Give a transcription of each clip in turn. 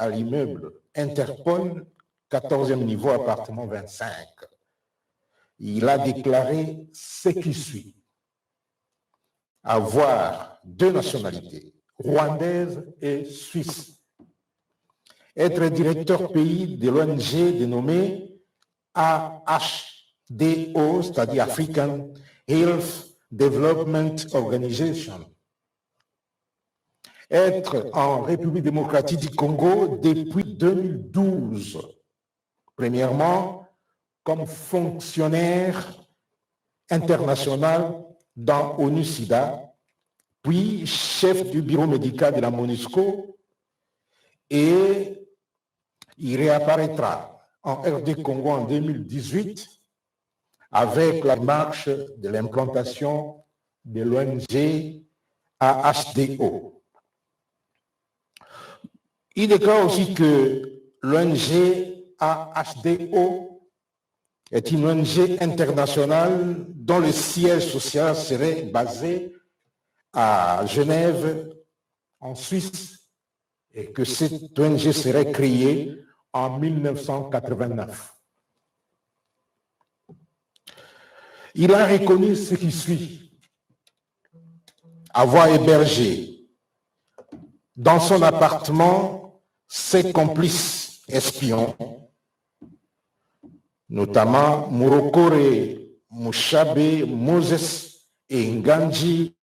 à l'immeuble Interpol, 14e niveau, appartement 25. Il a déclaré ce qui suit: avoir 2 nationalités, rwandaise et suisse. Être directeur pays de l'ONG dénommée AHDO, c'est-à-dire African Health Development Organization. Être en République démocratique du Congo depuis 2012. Premièrement, comme fonctionnaire international dans ONU-SIDA, puis chef du bureau médical de la MONUSCO, et il réapparaîtra en RD Congo en 2018 avec la marche de l'implantation de l'ONG AHDO. Il déclare aussi que l'ONG AHDO est une ONG internationale dont le siège social serait basé à Genève, en Suisse, et que cette ONG serait créée en 1989. Il a reconnu ce qui suit: avoir hébergé dans son appartement ses complices espions, notamment Murokore Mushabe Moses et Nganji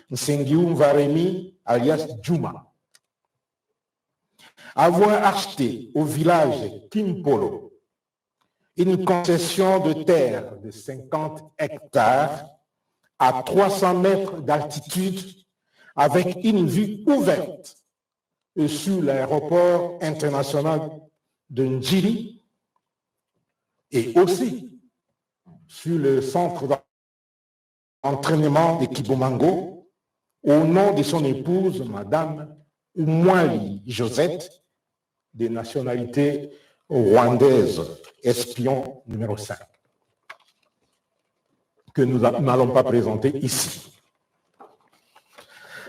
Nsengiumva Remi, alias Juma. Avoir acheté au village Kimpolo une concession de terre de 50 hectares à 300 mètres d'altitude avec une vue ouverte sur l'aéroport international de Njiri et aussi sur le centre d'entraînement de Kibomango au nom de son épouse, Madame Umwali Josette, de nationalité rwandaise, espion numéro 5, que nous n'allons pas présenter ici.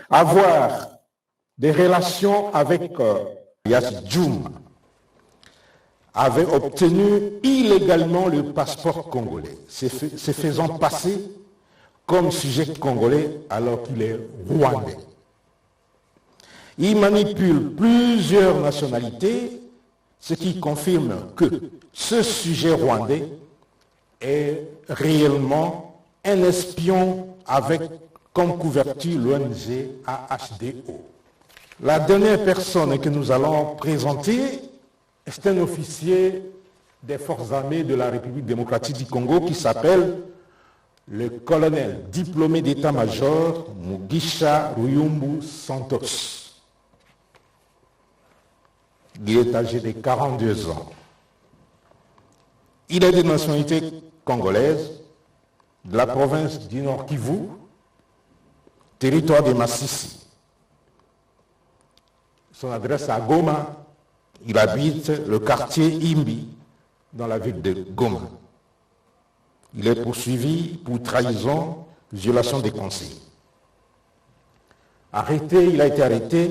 Avoir des relations avec Yas Djoum, avait obtenu illégalement le passeport congolais, se faisant passer comme sujet congolais alors qu'il est rwandais. Il manipule plusieurs nationalités, ce qui confirme que ce sujet rwandais est réellement un espion avec comme couverture l'ONG AHDO. La dernière personne que nous allons présenter est un officier des forces armées de la République démocratique du Congo qui s'appelle le colonel diplômé d'état-major Mugisha Ruyumbu Santos. Il est âgé de 42 ans. Il est de nationalité congolaise, de la province du Nord Kivu, territoire de Massissi. Son adresse à Goma, il habite le quartier Imbi, dans la ville de Goma. Il est poursuivi pour trahison, violation des consignes. Il a été arrêté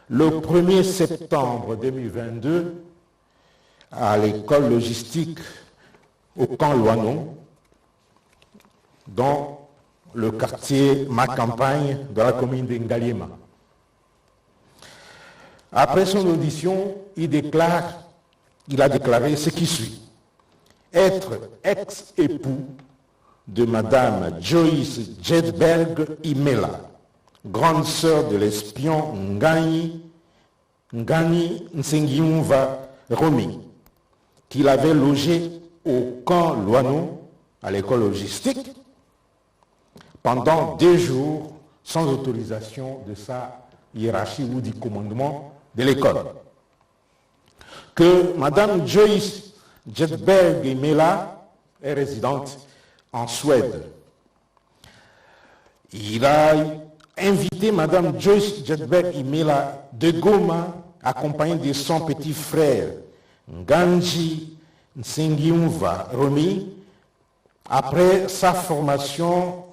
le 1er septembre 2022 à l'école logistique au camp Loano, dans le quartier Ma-Campagne de la commune d'Ngaliema. Après son audition, il a déclaré ce qui suit: être ex-époux de Madame Joyce Jedberg Imela, grande sœur de l'espion Ngani Nsengiumva Romi, qu'il avait logé au camp Loano, à l'école logistique, pendant 2 jours sans autorisation de sa hiérarchie ou du commandement de l'école. Que Madame Joyce Jedberg Imela est résidente en Suède. Il a invité Madame Joyce Jedberg Imela de Goma, accompagnée de son petit frère Nganji Nsengiumva Romi, après sa formation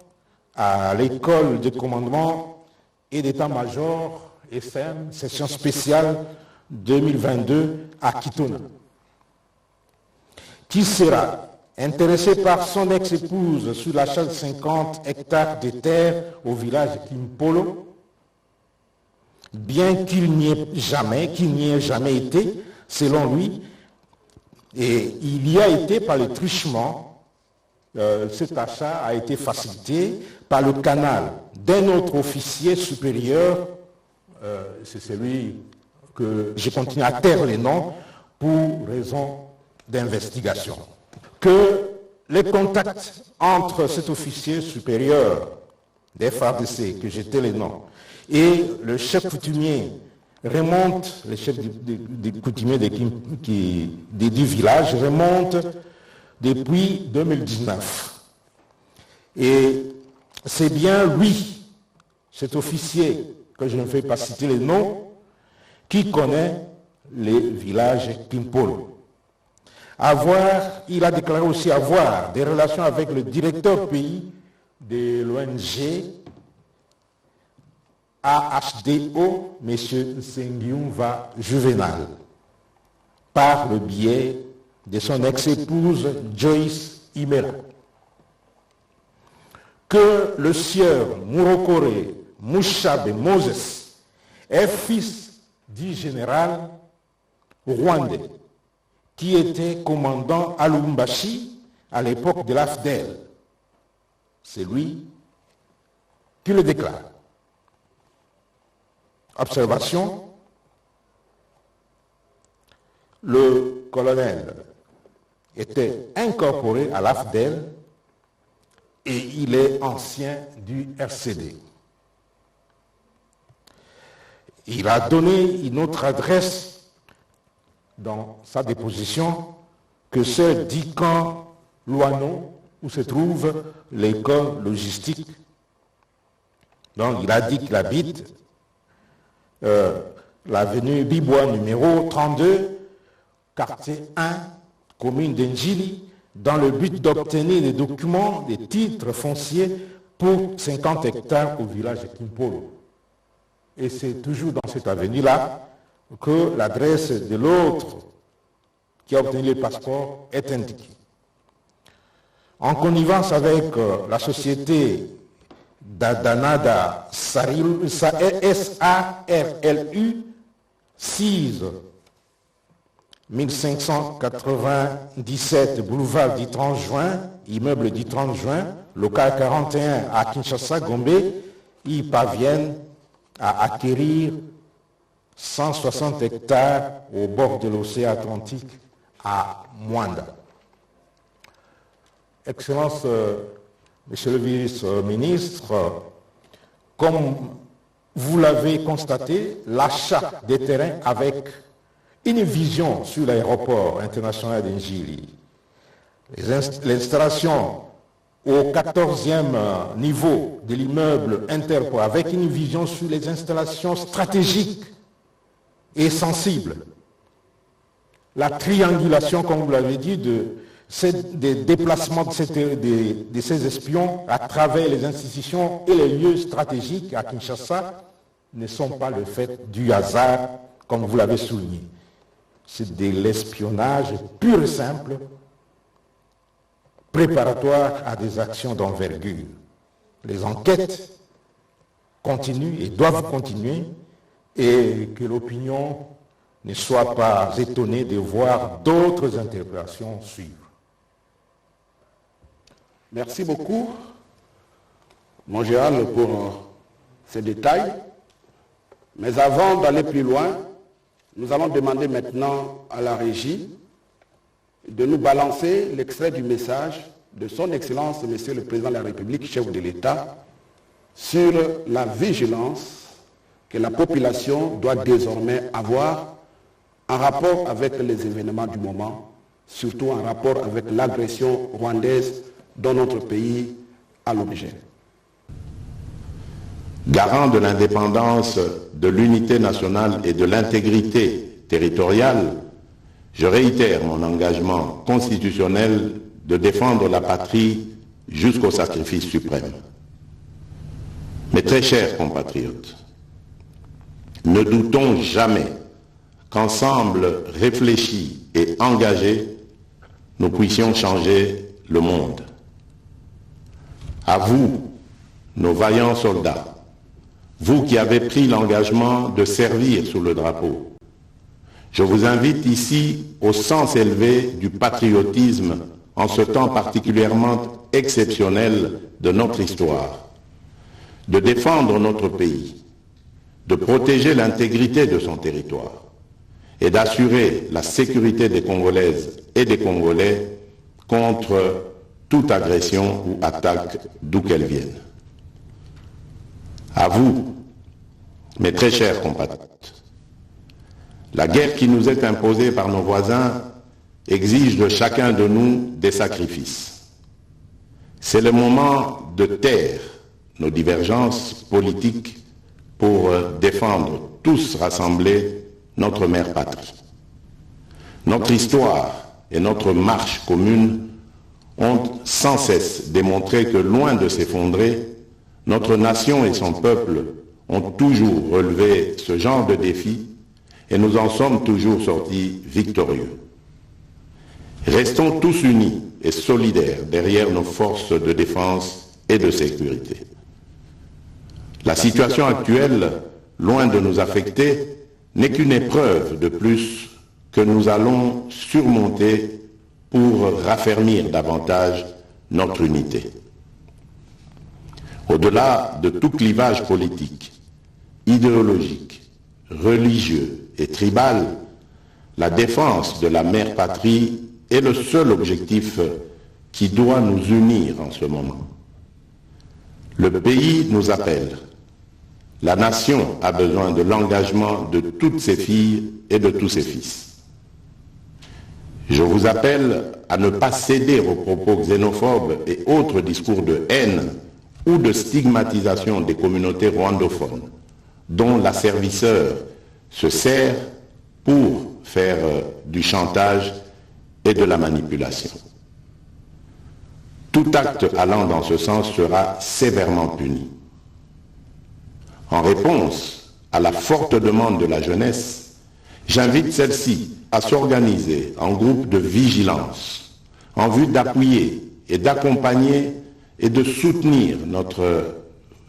à l'école de commandement et d'état-major SM, section spéciale 2022 à Kitona, qui sera intéressé par son ex-épouse sur l'achat de 50 hectares de terre au village de Kimpolo, bien qu'il n'y ait jamais été, selon lui, et il y a été par le truchement, cet achat a été facilité par le canal d'un autre officier supérieur, c'est celui que je continue à taire les noms pour raison d'investigation. Que les contacts entre cet officier supérieur des FARDC, que j'étais les noms, et le chef coutumier remonte, le chef des coutumiers du village remonte depuis 2019. Et c'est bien lui, cet officier, que je ne vais pas citer les noms, qui connaît les villages Kimpolo. Il a déclaré aussi avoir des relations avec le directeur pays de l'ONG AHDO, M. Sengyumva Juvenal, par le biais de son ex-épouse Joyce Imera. Que le sieur Murokore Mushabe Moses est fils du général rwandais qui était commandant à Lubumbashi à l'époque de l'AFDEL. C'est lui qui le déclare. Observation, le colonel était incorporé à l'AFDEL et il est ancien du RCD. Il a donné une autre adresse dans sa déposition que celle d'Ican Loano, où se trouve l'école logistique. Donc il a dit qu'il habite l'avenue Bibois numéro 32, quartier 1, commune d'Enjili, dans le but d'obtenir des documents, des titres fonciers pour 50 hectares au village de Kimpolo. Et c'est toujours dans cette avenue-là que l'adresse de l'autre qui a obtenu le passeport est indiquée. En connivence avec la société d'Adanada SARLU 6 1597 boulevard du 30 juin, immeuble du 30 juin, local 41 à Kinshasa, Gombe, ils parviennent à acquérir 160 hectares au bord de l'océan Atlantique à Mwanda. Excellence, Monsieur le vice-ministre, comme vous l'avez constaté, l'achat des terrains avec une vision sur l'aéroport international d'Enjili, l'installation au 14e niveau de l'immeuble Interpol avec une vision sur les installations stratégiques et sensibles, la triangulation, comme vous l'avez dit, des déplacements de ces espions à travers les institutions et les lieux stratégiques à Kinshasa ne sont pas le fait du hasard, comme vous l'avez souligné. C'est de l'espionnage pur et simple, préparatoire à des actions d'envergure. Les enquêtes continuent et doivent continuer, et que l'opinion ne soit pas étonnée de voir d'autres interprétations suivre. Merci beaucoup, mon général, pour ces détails. Mais avant d'aller plus loin, nous allons demander maintenant à la régie de nous balancer l'extrait du message de son Excellence, Monsieur le Président de la République, chef de l'État, sur la vigilance que la population doit désormais avoir en rapport avec les événements du moment, surtout en rapport avec l'agression rwandaise dont notre pays a l'objet. Garant de l'indépendance, de l'unité nationale et de l'intégrité territoriale, je réitère mon engagement constitutionnel de défendre la patrie jusqu'au sacrifice suprême. Mes très chers compatriotes, ne doutons jamais qu'ensemble réfléchis et engagés, nous puissions changer le monde. À vous, nos vaillants soldats, vous qui avez pris l'engagement de servir sous le drapeau, je vous invite ici au sens élevé du patriotisme en ce temps particulièrement exceptionnel de notre histoire, de défendre notre pays, de protéger l'intégrité de son territoire et d'assurer la sécurité des Congolaises et des Congolais contre toute agression ou attaque d'où qu'elle vienne. À vous, mes très chers compatriotes, la guerre qui nous est imposée par nos voisins exige de chacun de nous des sacrifices. C'est le moment de taire nos divergences politiques pour défendre tous rassemblés notre mère patrie. Notre histoire et notre marche commune ont sans cesse démontré que loin de s'effondrer, notre nation et son peuple ont toujours relevé ce genre de défi et nous en sommes toujours sortis victorieux. Restons tous unis et solidaires derrière nos forces de défense et de sécurité. La situation actuelle, loin de nous affecter, n'est qu'une épreuve de plus que nous allons surmonter pour raffermir davantage notre unité. Au-delà de tout clivage politique, idéologique, religieux et tribal, la défense de la mère patrie est le seul objectif qui doit nous unir en ce moment. Le pays nous appelle. La nation a besoin de l'engagement de toutes ses filles et de tous ses fils. Je vous appelle à ne pas céder aux propos xénophobes et autres discours de haine ou de stigmatisation des communautés rwandophones, dont l'asservisseur se sert pour faire du chantage et de la manipulation. Tout acte allant dans ce sens sera sévèrement puni. En réponse à la forte demande de la jeunesse, j'invite celle-ci à s'organiser en groupe de vigilance en vue d'appuyer et d'accompagner et de soutenir nos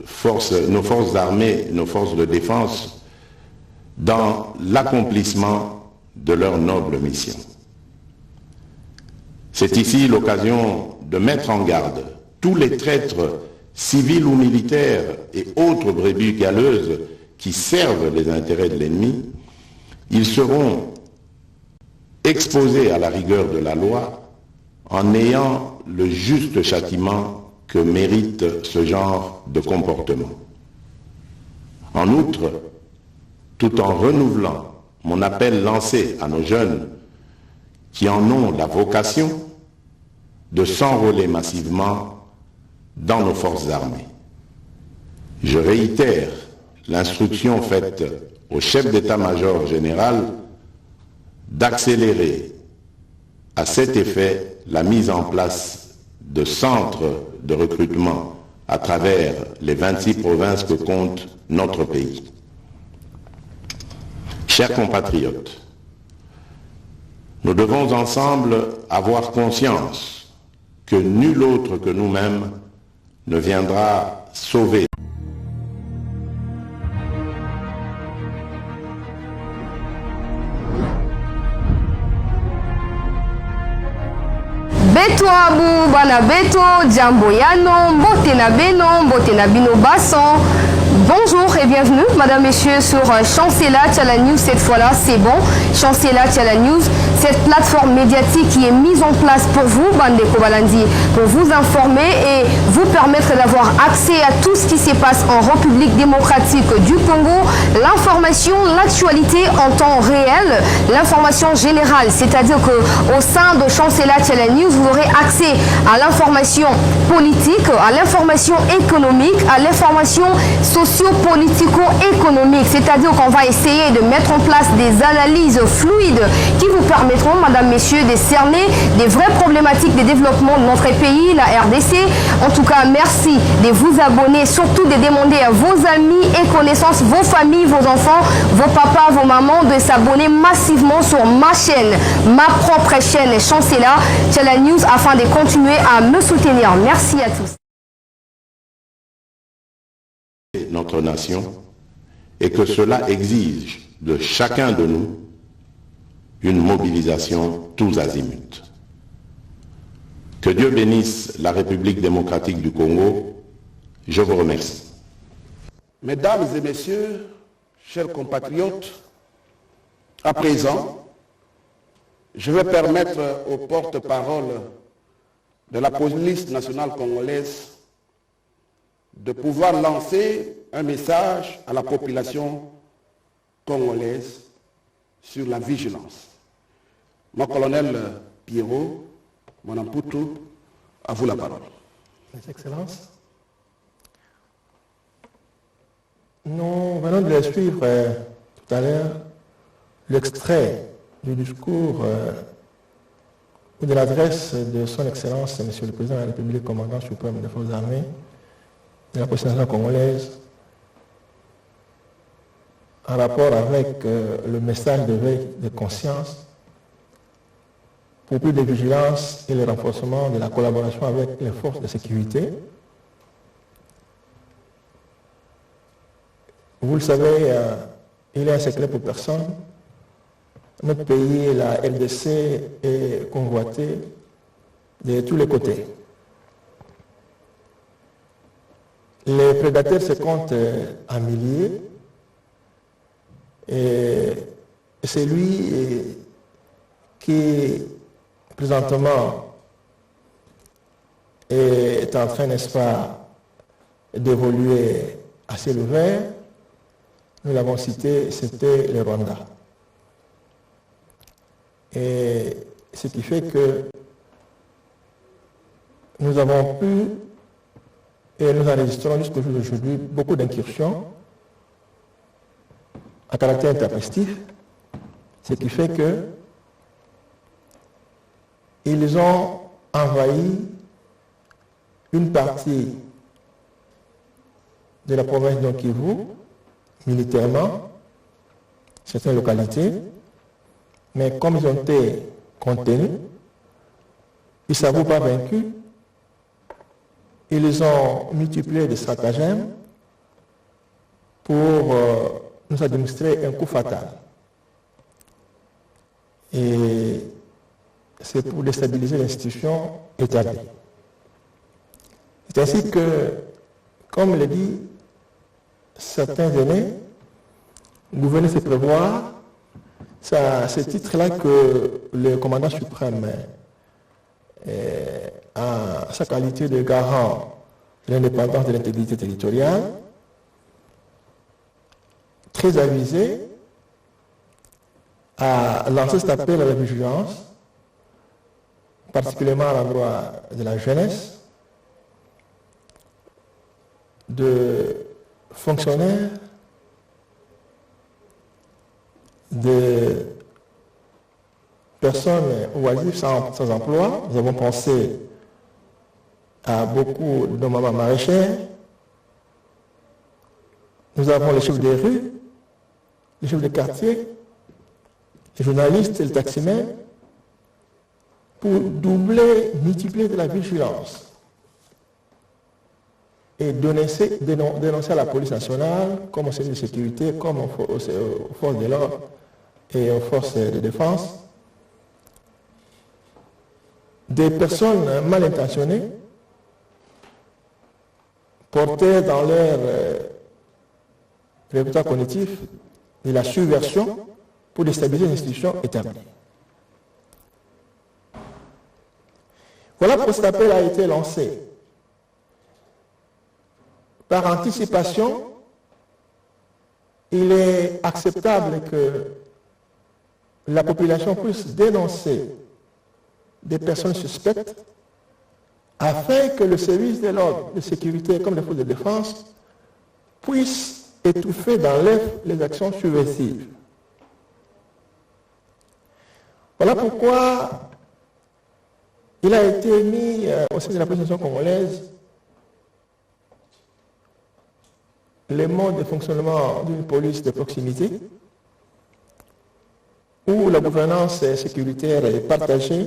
forces armées, nos forces de défense dans l'accomplissement de leur noble mission. C'est ici l'occasion de mettre en garde tous les traîtres civils ou militaires et autres brebis galeuses qui servent les intérêts de l'ennemi. Ils seront exposés à la rigueur de la loi en ayant le juste châtiment que mérite ce genre de comportement. En outre, tout en renouvelant mon appel lancé à nos jeunes qui en ont la vocation de s'enrôler massivement dans nos forces armées. Je réitère l'instruction faite au chef d'état-major général d'accélérer à cet effet la mise en place de centres de recrutement à travers les 26 provinces que compte notre pays. Chers compatriotes, nous devons ensemble avoir conscience que nul autre que nous-mêmes ne viendra sauver. Beto abu bana beto jambo yano mbote na beno mbote na bino basson. Bonjour et bienvenue, madame, messieurs, sur Chancela Tchala News. Cette fois-là, c'est bon. Chancela Tchala News, cette plateforme médiatique qui est mise en place pour vous, Bande Kobalandi, pour vous informer et vous permettre d'avoir accès à tout ce qui se passe en République démocratique du Congo, l'information, l'actualité en temps réel, l'information générale, c'est-à-dire qu'au sein de Chancela Tchala News, vous aurez accès à l'information politique, à l'information économique, à l'information sociale, socio-politico-économiques, c'est-à-dire qu'on va essayer de mettre en place des analyses fluides qui vous permettront, Madame, Messieurs, de cerner des vraies problématiques de développement de notre pays, la RDC. En tout cas, merci de vous abonner, surtout de demander à vos amis et connaissances, vos familles, vos enfants, vos papas, vos mamans, de s'abonner massivement sur ma chaîne, ma propre chaîne Chancela Tchala News, afin de continuer à me soutenir. Merci à tous. Notre nation, et que cela exige de chacun de nous une mobilisation tous azimuts. Que Dieu bénisse la République démocratique du Congo. Je vous remercie. Mesdames et messieurs, chers compatriotes, à présent, je vais permettre au porte-parole de la police nationale congolaise de pouvoir lancer un message à la population congolaise sur la vigilance. Mon colonel Pierrot, mon Amputu, à vous la parole. Les Excellences, nous venons de suivre tout à l'heure l'extrait du discours ou de l'adresse de son Excellence, Monsieur le Président de la République, commandant suprême des Forces armées, de la police nationale congolaise, en rapport avec le message de veille de conscience pour plus de vigilance et le renforcement de la collaboration avec les forces de sécurité. Vous le savez, il est un secret pour personne. Notre pays, la RDC, est convoité de tous les côtés. Les prédateurs se comptent en milliers et c'est lui qui, présentement, est en train, n'est-ce pas, d'évoluer à ciel ouvert. Nous l'avons cité, c'était le Rwanda. Et ce qui fait que nous avons pu, et nous enregistrons jusqu'au jour d'aujourd'hui, beaucoup d'incursions à caractère intempestif, ce qui fait que ils ont envahi une partie de la province de Kivu, militairement, certaines localités, mais comme ils ont été contenus, ils ne s'avouent pas vaincus, ils ont multiplié des stratagèmes pour nous administrer un coup fatal. Et c'est pour déstabiliser l'institution établie. C'est ainsi que, comme le dit certains aînés, vous venez se prévoir, c'est à ce titre-là que le commandant suprême, en sa qualité de garant de l'indépendance de l'intégrité territoriale, très avisé, a lancé cet appel à la vigilance, particulièrement à l'endroit de la jeunesse, de fonctionnaires, de personnes oisives sans emploi. Nous avons pensé à beaucoup de mamans maraîchères. Nous avons les chefs des rues, les chefs de quartier, les journalistes et les taximens, pour doubler, multiplier de la vigilance et dénoncer à la police nationale, comme au service de sécurité, comme aux forces de l'ordre et aux forces de défense, des personnes mal intentionnées, portées dans leur répertoire cognitif de la subversion pour déstabiliser une institution établie. Voilà pourquoi cet appel a été lancé. Par anticipation, il est acceptable que la population puisse dénoncer des personnes suspectes afin que le service de l'ordre, de sécurité comme les forces de défense puisse étouffer dans l'œuf les actions subversives. Voilà pourquoi il a été mis au sein de la présidence congolaise les modes de fonctionnement d'une police de proximité où la gouvernance sécuritaire est partagée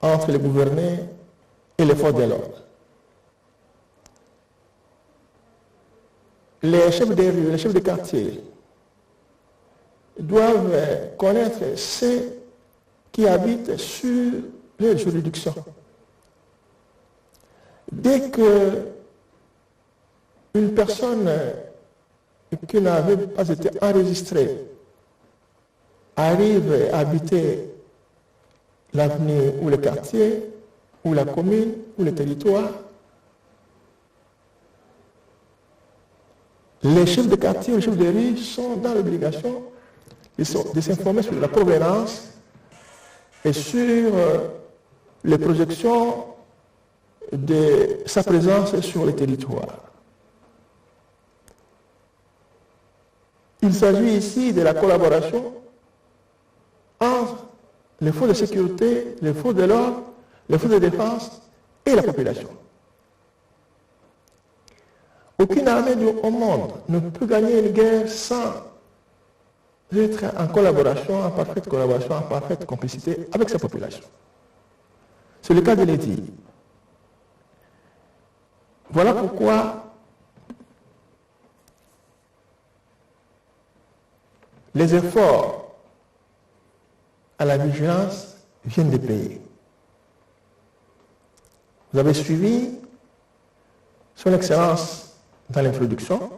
entre les gouvernés et les forces de l'ordre. Les chefs de rue, les chefs de quartier doivent connaître ceux qui habitent sur leur juridiction. Dès que une personne qui n'avait pas été enregistrée arrive à habiter l'avenue ou le quartier, ou la commune, ou le territoire, les chefs de quartier ou les chefs de rue sont dans l'obligation de s'informer sur la provenance et sur les projections de sa présence sur le territoire. Il s'agit ici de la collaboration entre les forces de sécurité, les forces de l'ordre, les forces de défense et la population. Aucune armée au monde ne peut gagner une guerre sans être en collaboration, en parfaite collaboration, en parfaite complicité avec sa population. C'est le cas de l'Éthiopie. Voilà pourquoi les efforts à la vigilance viennent de payer. Vous avez suivi son Excellence dans l'introduction.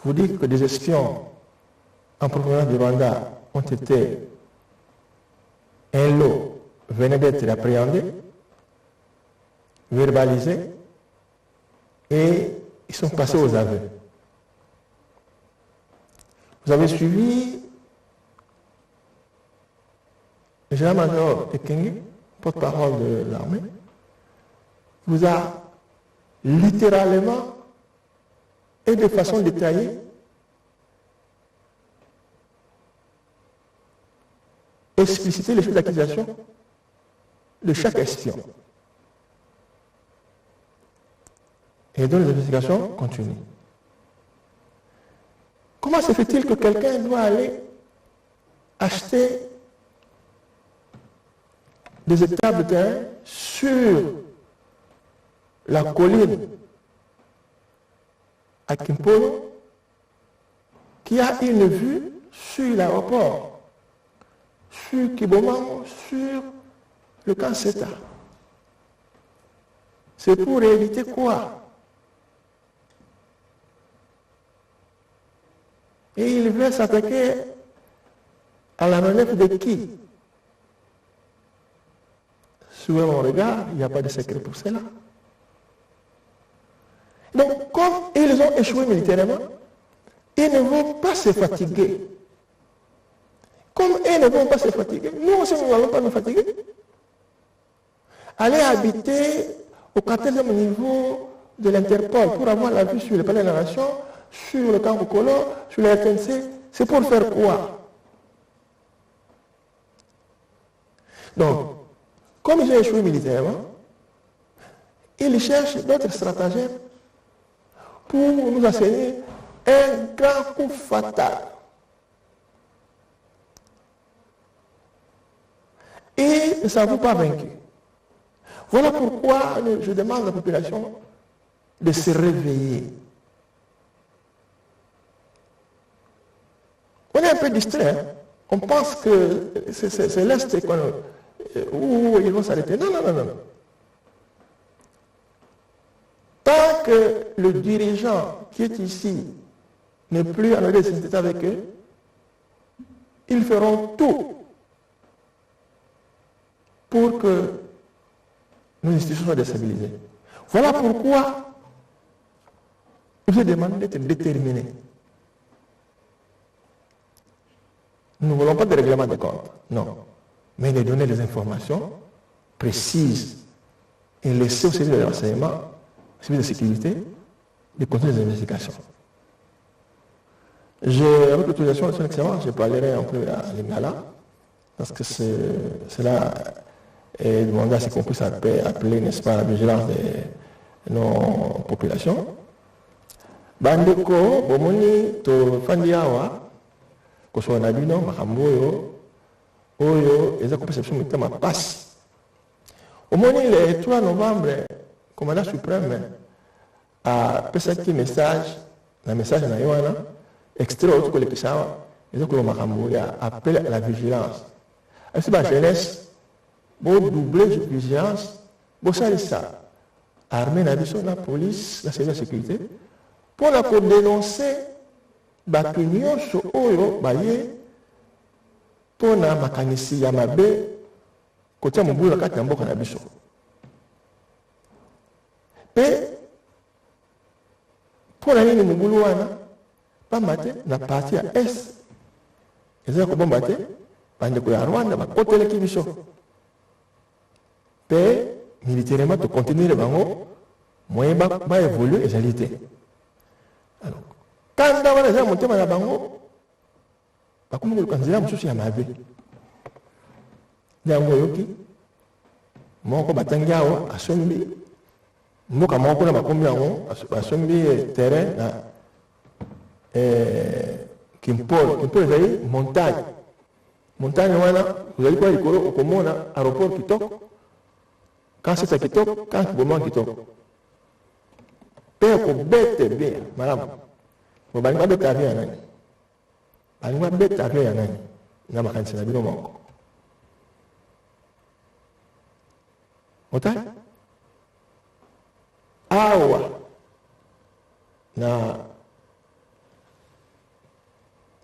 Vous dites que des espions en provenance du Rwanda ont été, un lot venait d'être appréhendé, verbalisé, et ils sont passés aux aveux. Vous avez suivi le général-major Ekenge, porte-parole de l'armée, vous a littéralement et de façon détaillée explicité les choses d'accusation de chaque espion. Et donc les investigations continuent. Comment se fait-il que quelqu'un doit aller acheter des étapes de terrain sur la colline à Kimpolo qui a une vue sur l'aéroport, sur Kibomamo, sur le camp Seta? C'est pour éviter quoi? Et il veut s'attaquer à la manœuvre de qui? Sous mon regard, il n'y a pas de secret pour cela. Donc, comme ils ont échoué militairement, ils ne vont pas se fatiguer. Comme ils ne vont pas se fatiguer, nous aussi nous n'allons pas nous fatiguer. Aller habiter au 14e niveau de l'Interpol pour avoir la vue sur le palais de la Nation, sur le camp Bokolo, sur la RTNC, c'est pour faire quoi? Donc, comme ils ont échoué militairement, ils cherchent d'autres stratagèmes pour nous enseigner un grand coup fatal. Et ne savons pas vaincus. Voilà pourquoi je demande à la population de se réveiller. On est un peu distrait. Hein? On pense que c'est l'Est où ils vont s'arrêter. Non, non, non, non. Tant que le dirigeant qui est ici n'est plus en relation avec eux, ils feront tout pour que nos institutions soient déstabilisées. Voilà pourquoi je vous demande d'être déterminés. Nous ne voulons pas de règlement de compte, non. Mais de donner des informations précises et laisser au service de renseignement, au service de sécurité, de continuer les investigations. Avec l'autorisation de son Excellence, je parlerai un peu à Lingala, parce que cela est demandé à ce qu'on puisse appeler, n'est-ce pas, la vigilance de nos populations. Bandeko, bomoni, to fandiawa, koso na bino, makambo oyo, eza ko perception mitama passe. Omoni le 3 novembre, commandant suprême a passé un message na yoana, extrait autre que le Kishawa, et donc le makambo appelle à la vigilance. Est-ce que la jeunesse, pour doubler la vigilance, pour ça, armée, la police, la sécurité, pour la dénoncer, bakunion sur oyo, baye, pour la makanisi yamabe, côté mobile, la carte d'ambo na biso. Et, pour la ligne mobile, pas maté, na partie à Est, ils ont combattu, bandeko ya Rwanda, bakote leki biso. Et, militairement, de continuer le bango, moyen va évoluer et j'allais. Alors, quand on a monté à la bango, comme le candidat, je suis à ma vie. Nyango yoki, mon combattant à Sombi, mon camon na makombi à Sombi terrain, Kimpol est montagne. Montagne, vous allez quoi, au commun, aéroport qui toque. Quand c'est ça qui toque, quand c'est moment qui toque. Père, qu'on bête bien, madame. Vous n'avez pas bête à rien. Vous n'avez pas bête à rien. Vous n'avez pas bête à rien. Vous n'avez awa na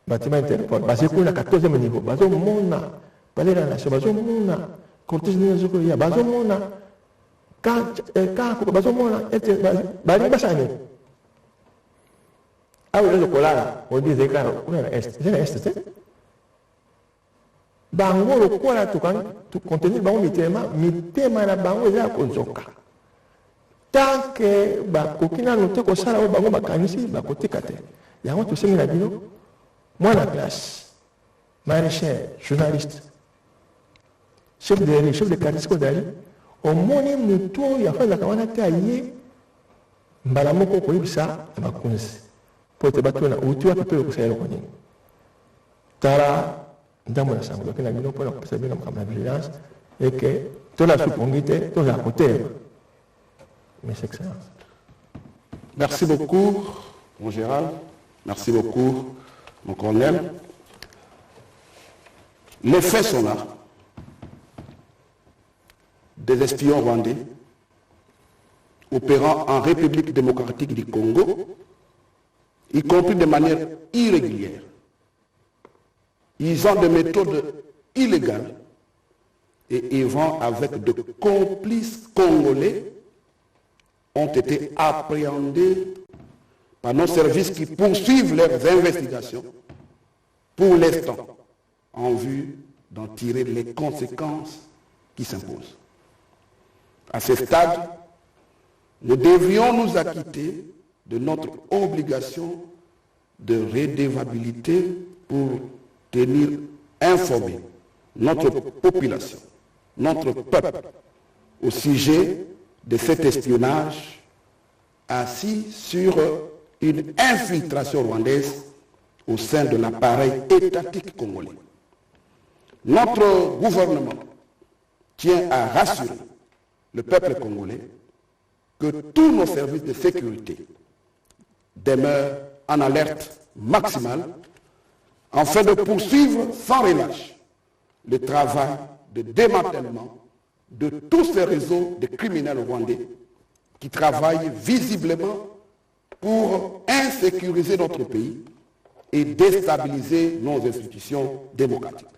bâtiment Interpol, parce qu'on a 14e niveau, bazo mona, palais la nation, bazo mona, cortège de Nizoko, ya bazo mona, quand bazo mona, bali basani. Ah oui, le colala, on dit déclare, on est est, c'est est, c'est. Bango le kola tout contenir bango mitema na bango ya konzoka. Tant que kokina noté ko sala bango bakanisi bakotika te. Yango to sengi na bino. Moi la classe, maraîcher, journaliste, chef de quartier Kodali, au moni muto ya fa la kawana te aye mbala moko ko yibisa bakunzi. Po te batona utu wa pepelo ko sayelo ko nini. Tara ndambo na sango kina bino pona ko pesa bino comme la vigilance et que to la supongite to la côté. Mes excellences. Merci beaucoup, mon Gérald. Merci beaucoup, mon colonel. Les faits sont là. Des espions rwandais opérant en République démocratique du Congo, y compris de manière irrégulière. Ils ont des méthodes illégales et ils vont avec de complices congolais ont été appréhendés par nos services qui poursuivent leurs investigations pour l'instant en vue d'en tirer les conséquences qui s'imposent. À ce stade, nous devrions nous acquitter de notre obligation de redevabilité pour tenir informé notre population, notre peuple au sujet de cet espionnage assis sur une infiltration rwandaise au sein de l'appareil étatique congolais. Notre gouvernement tient à rassurer le peuple congolais que tous nos services de sécurité demeurent en alerte maximale afin de poursuivre sans relâche le travail de démantèlement de tous ces réseaux de criminels rwandais qui travaillent visiblement pour insécuriser notre pays et déstabiliser nos institutions démocratiques.